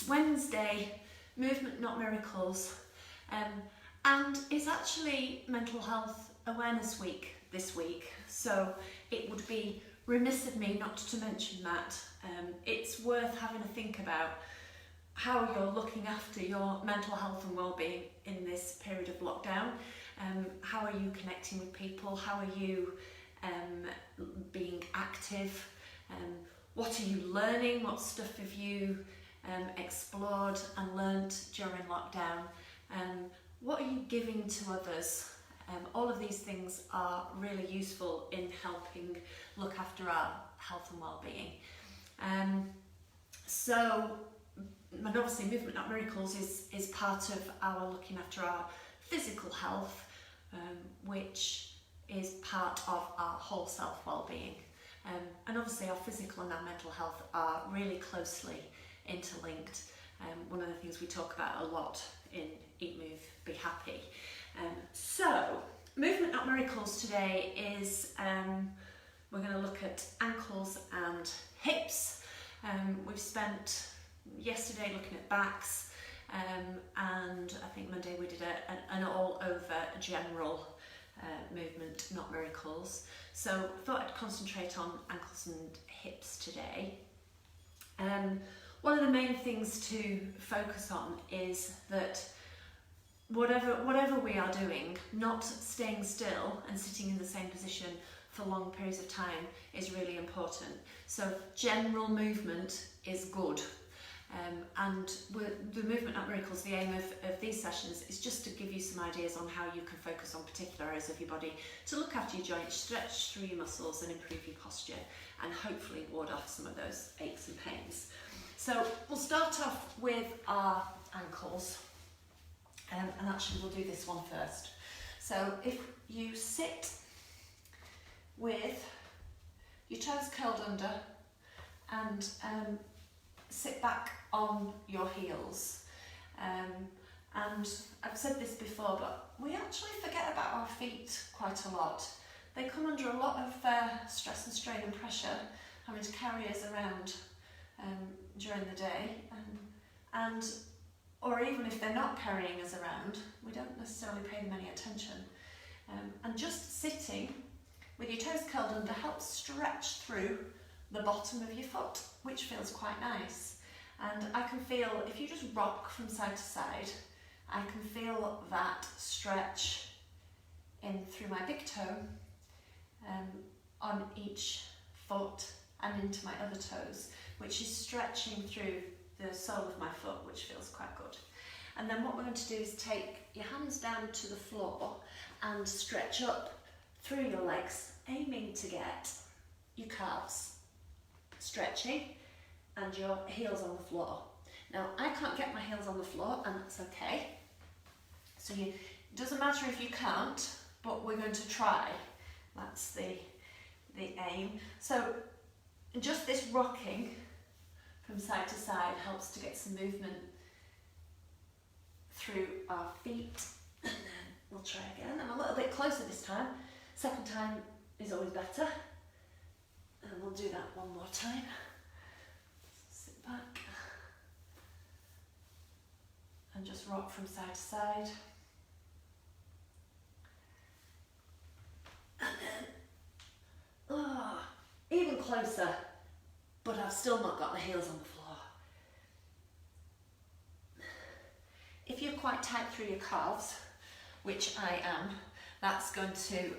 Wednesday, Movement Not Miracles, and it's actually Mental Health Awareness Week this week, so it would be remiss of me not to mention that. It's worth having a think about how you're looking after your mental health and well-being in this period of lockdown. How are you connecting with people? How are you being active? What are you learning? What stuff have you explored and learnt during lockdown? What are you giving to others? All of these things are really useful in helping look after our health and well-being. And obviously Movement Not Miracles is part of our looking after our physical health, which is part of our whole self well-being. And obviously our physical and our mental health are really closely interlinked. One of the things we talk about a lot in Eat, Move, Be Happy. So Movement Not Miracles today is, we're going to look at ankles and hips. We've spent yesterday looking at backs, and I think Monday we did an all over general movement, not miracles. So I thought I'd concentrate on ankles and hips today. One of the main things to focus on is that whatever we are doing, not staying still and sitting in the same position for long periods of time is really important. So general movement is good. And the Movement Not Miracles, the aim of these sessions is just to give you some ideas on how you can focus on particular areas of your body to look after your joints, stretch through your muscles and improve your posture, and hopefully ward off some of those aches and pains. So we'll start off with our ankles, and actually we'll do this one first. So if you sit with your toes curled under and sit back on your heels. And I've said this before, but we actually forget about our feet quite a lot. They come under a lot of stress and strain and pressure, having to carry us around during the day, or even if they're not carrying us around, we don't necessarily pay them any attention. And just sitting with your toes curled under helps stretch through the bottom of your foot, which feels quite nice. And I can feel, if you just rock from side to side, I can feel that stretch in through my big toe, on each foot and into my other toes, which is stretching through the sole of my foot, which feels quite good. And then what we're going to do is take your hands down to the floor and stretch up through your legs, aiming to get your calves stretching and your heels on the floor. Now I can't get my heels on the floor, and that's okay. So it doesn't matter if you can't, but we're going to try. That's the aim. So just this rocking from side to side helps to get some movement through our feet. And then we'll try again. I'm a little bit closer this time. Second time is always better. And we'll do that one more time. Sit back and just rock from side to side. And then, even closer, but I've still not got the heels on the floor. If you're quite tight through your calves, which I am, that's going to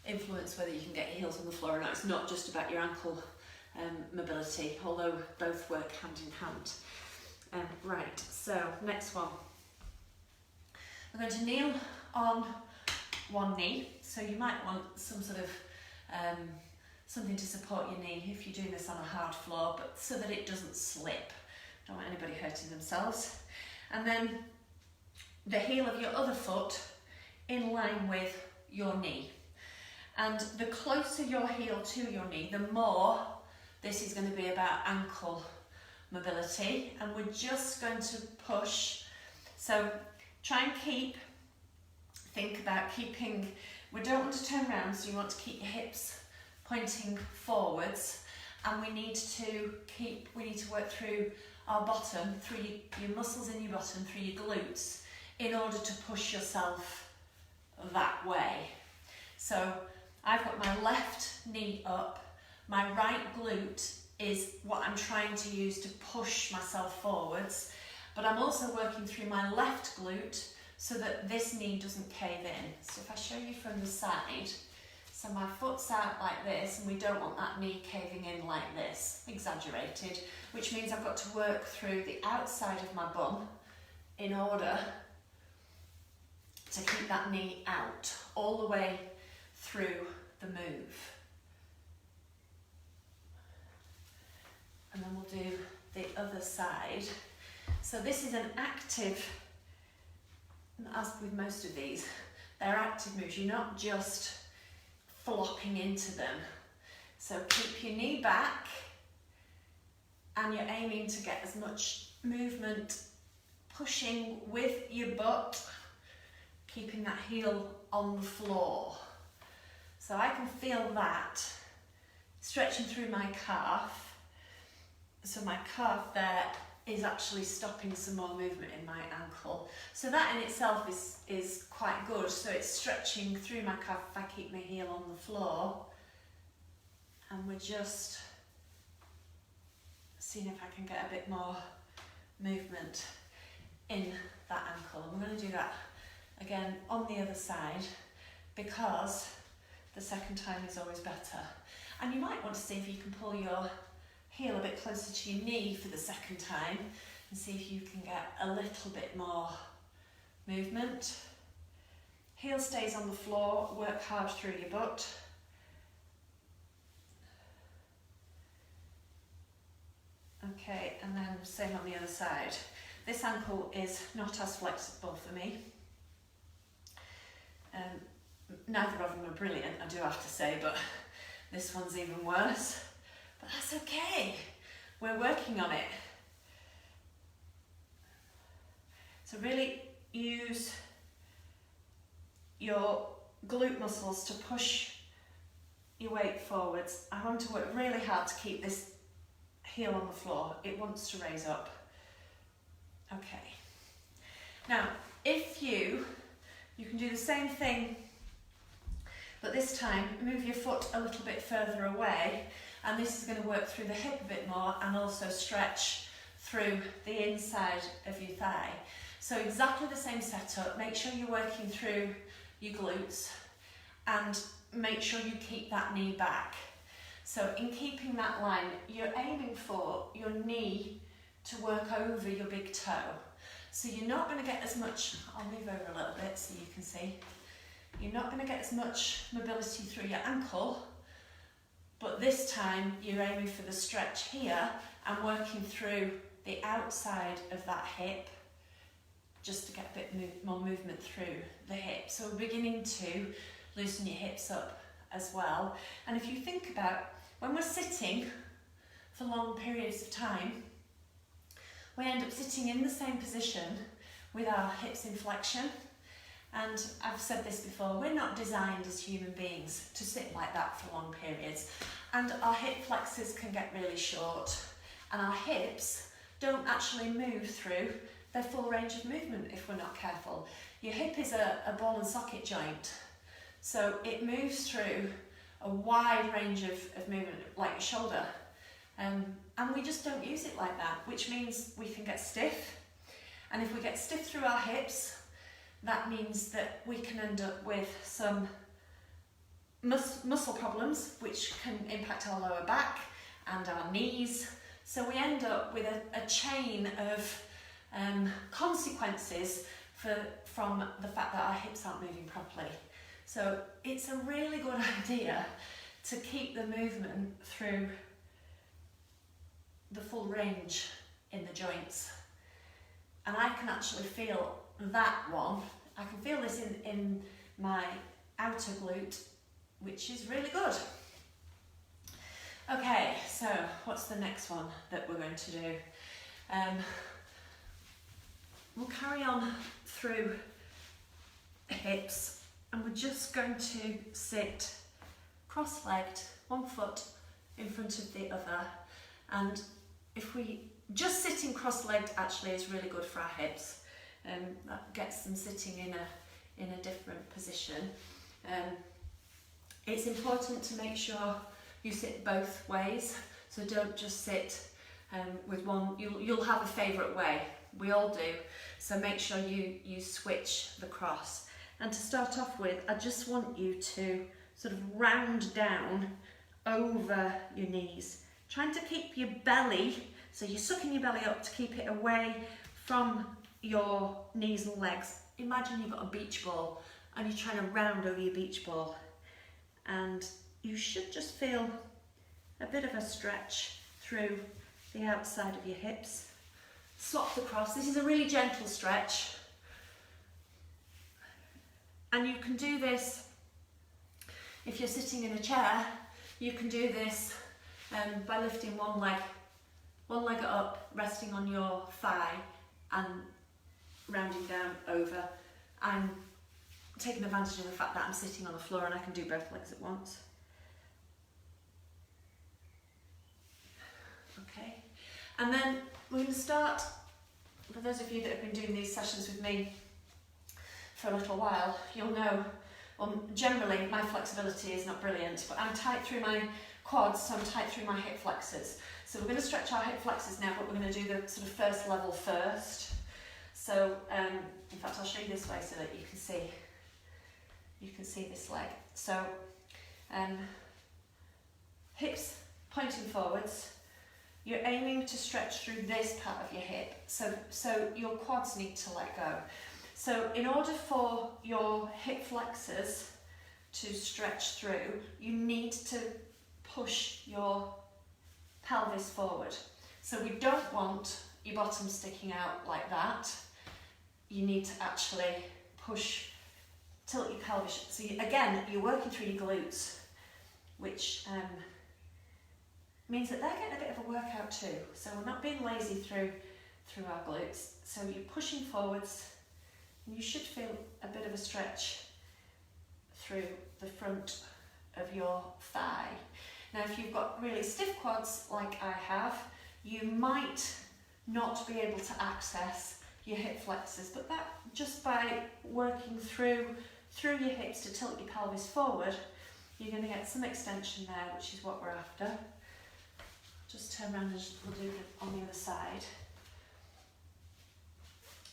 influence whether you can get your heels on the floor or not. It's not just about your ankle mobility, although both work hand in hand. Right, so next one. We're going to kneel on one knee, so you might want some sort of something to support your knee if you're doing this on a hard floor, but so that it doesn't slip. Don't want anybody hurting themselves. And then the heel of your other foot in line with your knee. And the closer your heel to your knee, the more this is going to be about ankle mobility. And we're just going to push. So try and think about keeping, we don't want to turn around, so you want to keep your hips pointing forwards, and we need to work through our bottom, through your muscles in your bottom, through your glutes, in order to push yourself that way. So I've got my left knee up, my right glute is what I'm trying to use to push myself forwards, but I'm also working through my left glute so that this knee doesn't cave in. So if I show you from the side, so my foot's out like this, and we don't want that knee caving in like this, exaggerated, which means I've got to work through the outside of my bum in order to keep that knee out all the way through the move. And then we'll do the other side. So this is an active, as with most of these, they're active moves. You're not just flopping into them. So keep your knee back and you're aiming to get as much movement pushing with your butt, keeping that heel on the floor. So I can feel that stretching through my calf. So my calf there is actually stopping some more movement in my ankle. So that in itself is quite good. So it's stretching through my calf if I keep my heel on the floor. And we're just seeing if I can get a bit more movement in that ankle. And we're going to do that again on the other side, because the second time is always better. And you might want to see if you can pull your heel a bit closer to your knee for the second time and see if you can get a little bit more movement. Heel stays on the floor, work hard through your butt. Okay, and then same on the other side. This ankle is not as flexible for me. Neither of them are brilliant, I do have to say, but this one's even worse. But that's okay, we're working on it. So really use your glute muscles to push your weight forwards. I want to work really hard to keep this heel on the floor. It wants to raise up. Okay. Now, if you can do the same thing, but this time move your foot a little bit further away, and this is going to work through the hip a bit more and also stretch through the inside of your thigh. So exactly the same setup. Make sure you're working through your glutes and make sure you keep that knee back. So in keeping that line, you're aiming for your knee to work over your big toe. So you're not going to get as much, I'll move over a little bit so you can see. You're not going to get as much mobility through your ankle, but this time you're aiming for the stretch here and working through the outside of that hip just to get a bit more movement through the hip. So we're beginning to loosen your hips up as well. And if you think about when we're sitting for long periods of time, we end up sitting in the same position with our hips in flexion. And I've said this before, we're not designed as human beings to sit like that for long periods. And our hip flexors can get really short, and our hips don't actually move through their full range of movement if we're not careful. Your hip is a ball and socket joint, so it moves through a wide range of movement, like your shoulder. And we just don't use it like that, which means we can get stiff. And if we get stiff through our hips, that means that we can end up with some muscle problems, which can impact our lower back and our knees. So we end up with a chain of consequences from the fact that our hips aren't moving properly. So it's a really good idea to keep the movement through the full range in the joints. And I can actually feel that one. I can feel this in my outer glute, which is really good. Okay, so what's the next one that we're going to do? We'll carry on through hips, and we're just going to sit cross-legged, one foot in front of the other, and if we, just sitting cross-legged actually is really good for our hips. That gets them sitting in a different position. It's important to make sure you sit both ways, so don't just sit with one. You'll have a favourite way, we all do, so make sure you switch the cross. And to start off with, I just want you to sort of round down over your knees, trying to keep your belly, so you're sucking your belly up to keep it away from your knees and legs. Imagine you've got a beach ball and you're trying to round over your beach ball, and you should just feel a bit of a stretch through the outside of your hips. Swap the cross. This is a really gentle stretch, and you can do this if you're sitting in a chair. You can do this by lifting one leg up, resting on your thigh and rounding down over. I'm taking advantage of the fact that I'm sitting on the floor and I can do both legs at once. Okay, and then we're going to start, for those of you that have been doing these sessions with me for a little while, you'll know, generally my flexibility is not brilliant, but I'm tight through my quads, so I'm tight through my hip flexors. So we're going to stretch our hip flexors now, but we're going to do the sort of first level first. So, in fact, I'll show you this way so that you can see this leg. So, hips pointing forwards. You're aiming to stretch through this part of your hip, so your quads need to let go. So in order for your hip flexors to stretch through, you need to push your pelvis forward. So we don't want your bottom sticking out like that. You need to actually tilt your pelvis. So again, you're working through your glutes, which means that they're getting a bit of a workout too. So we're not being lazy through our glutes. So you're pushing forwards, and you should feel a bit of a stretch through the front of your thigh. Now, if you've got really stiff quads like I have, you might not be able to access your hip flexors, but that just by working through your hips to tilt your pelvis forward, you're going to get some extension there, which is what we're after. Just turn around and we'll do it on the other side.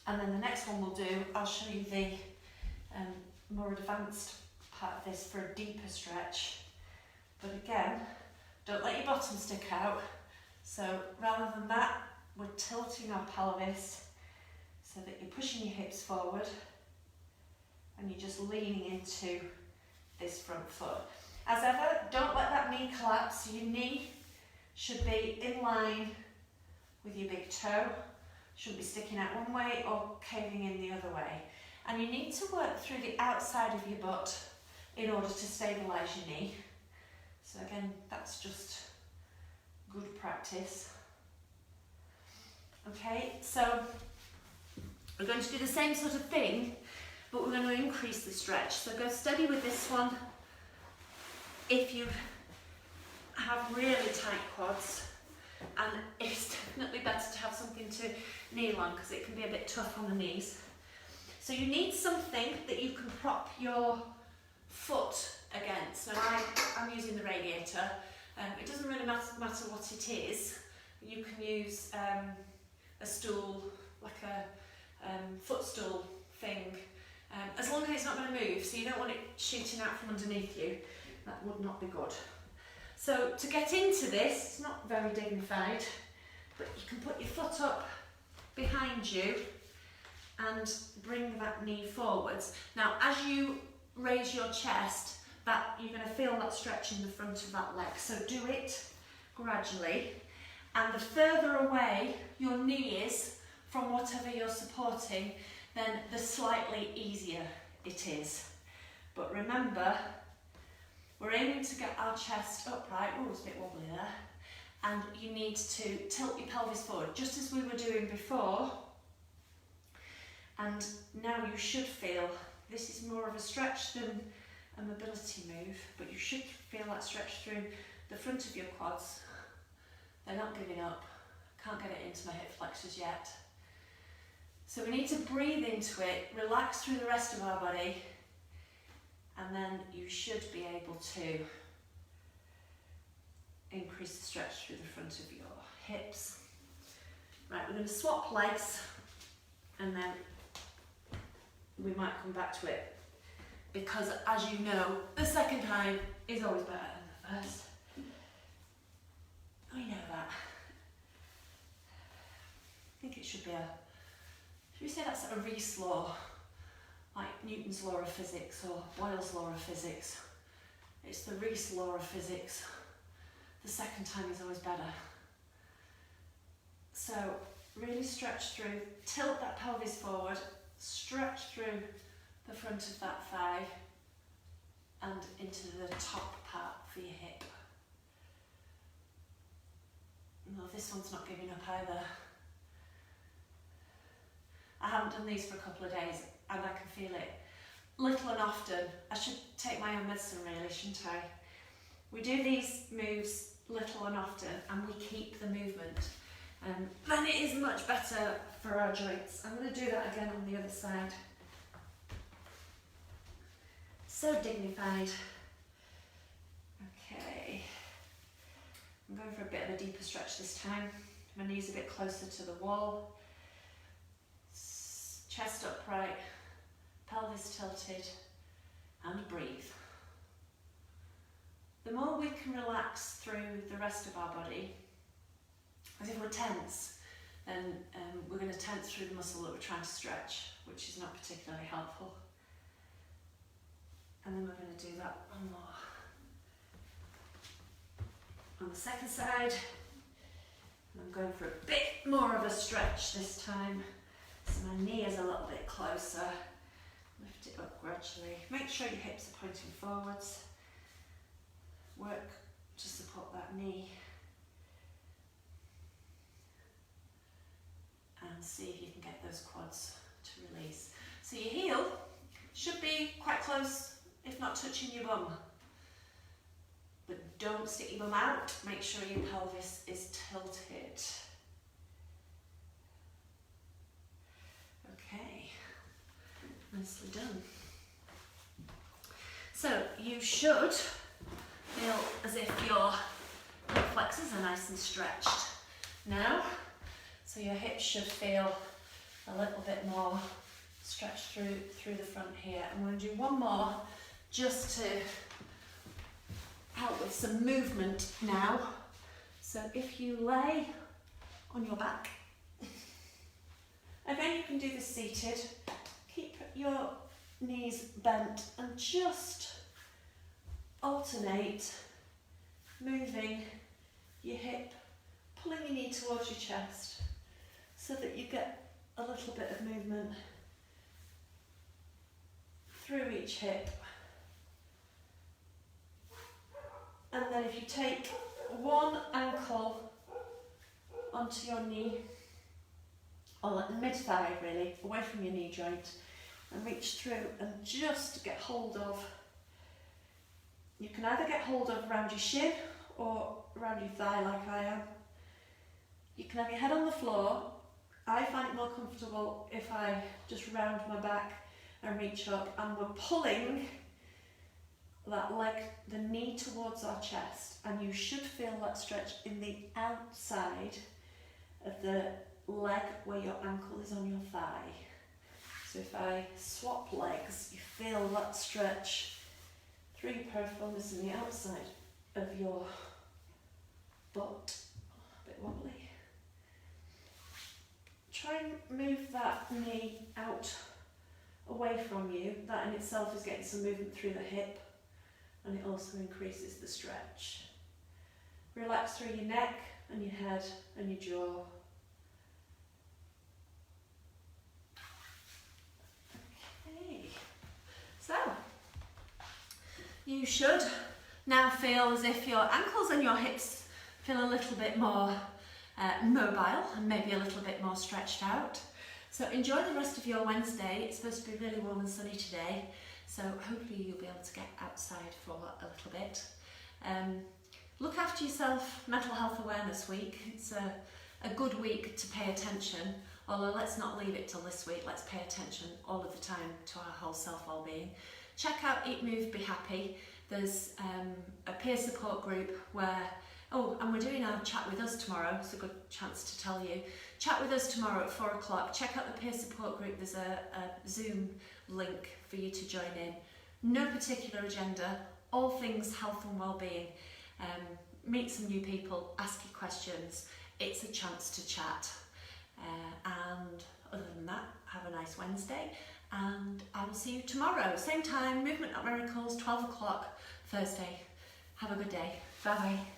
And then the next one we'll do, I'll show you the more advanced part of this for a deeper stretch. But again, don't let your bottom stick out. So rather than that, we're tilting our pelvis so that you're pushing your hips forward and you're just leaning into this front foot. As ever, don't let that knee collapse. Your knee should be in line with your big toe. Shouldn't be sticking out one way or caving in the other way. And you need to work through the outside of your butt in order to stabilise your knee. So again, that's just good practice. Okay, so we're going to do the same sort of thing, but we're going to increase the stretch. So go steady with this one. If you have really tight quads, and it's definitely better to have something to kneel on because it can be a bit tough on the knees. So you need something that you can prop your foot against. Now I'm using the radiator. It doesn't really matter what it is. You can use a stool, like a footstool thing, as long as it's not going to move, so you don't want it shooting out from underneath you. That would not be good. So to get into this, it's not very dignified, but you can put your foot up behind you and bring that knee forwards. Now, as you raise your chest, you're going to feel that stretch in the front of that leg. So do it gradually, and the further away your knee is from whatever you're supporting, then the slightly easier it is. But remember, we're aiming to get our chest upright. Oh, it's a bit wobbly there. And you need to tilt your pelvis forward, just as we were doing before. And now you should feel, this is more of a stretch than a mobility move, but you should feel that stretch through the front of your quads. They're not giving up. Can't get it into my hip flexors yet. So we need to breathe into it, relax through the rest of our body, and then you should be able to increase the stretch through the front of your hips. Right, we're going to swap legs, and then we might come back to it, because as you know, the second time is always better than the first. We know that. I think it should be should we say that's a Rees law, like Newton's law of physics or Boyle's law of physics. It's the Rees law of physics. The second time is always better. So really stretch through, tilt that pelvis forward, stretch through the front of that thigh and into the top part for your hip. No, this one's not giving up either. I haven't done these for a couple of days and I can feel it. Little and often. I should take my own medicine really, shouldn't I? We do these moves little and often and we keep the movement. Then it is much better for our joints. I'm going to do that again on the other side. So dignified. Okay. I'm going for a bit of a deeper stretch this time. My knees a bit closer to the wall. Chest upright, pelvis tilted, and breathe. The more we can relax through the rest of our body, as if we're tense, then we're going to tense through the muscle that we're trying to stretch, which is not particularly helpful. And then we're going to do that one more. On the second side, I'm going for a bit more of a stretch this time. So my knee is a little bit closer. Lift it up gradually. Make sure your hips are pointing forwards. Work to support that knee. And see if you can get those quads to release. So your heel should be quite close, if not touching your bum. But don't stick your bum out. Make sure your pelvis is tilted. Okay, nicely done. So you should feel as if your hip flexors are nice and stretched now. So your hips should feel a little bit more stretched through the front here. I'm going to do one more just to help with some movement now. So if you lay on your back, again you can do this seated, keep your knees bent and just alternate moving your hip, pulling your knee towards your chest so that you get a little bit of movement through each hip. And then if you take one ankle onto your knee, or at the mid-thigh really, away from your knee joint, and reach through and just get hold of, you can either get hold of around your shin or around your thigh like I am. You can have your head on the floor. I find it more comfortable if I just round my back and reach up, and we're pulling that leg, the knee towards our chest, and you should feel that stretch in the outside of the leg where your ankle is on your thigh. So if I swap legs, you feel that stretch through your piriformis and the outside of your butt. A bit wobbly. Try and move that knee out away from you. That in itself is getting some movement through the hip, and it also increases the stretch. Relax through your neck and your head and your jaw. Okay, so you should now feel as if your ankles and your hips feel a little bit more mobile and maybe a little bit more stretched out. So enjoy the rest of your Wednesday. It's supposed to be really warm and sunny today, so hopefully you'll be able to get outside for a little bit. Look after yourself, Mental Health Awareness Week. It's a a good week to pay attention, although let's not leave it till this week, let's pay attention all of the time to our whole self wellbeing. Check out Eat, Move, Be Happy. There's a peer support group where, oh, and we're doing our Chat With Us tomorrow, it's a good chance to tell you. Chat With Us tomorrow at 4 o'clock. Check out the peer support group, there's a Zoom link for you to join in. No particular agenda, all things health and wellbeing. Meet some new people, ask your questions. It's a chance to chat. And other than that, have a nice Wednesday, and I will see you tomorrow. Same time, Movement Not Miracles, 12 o'clock, Thursday. Have a good day. Bye bye.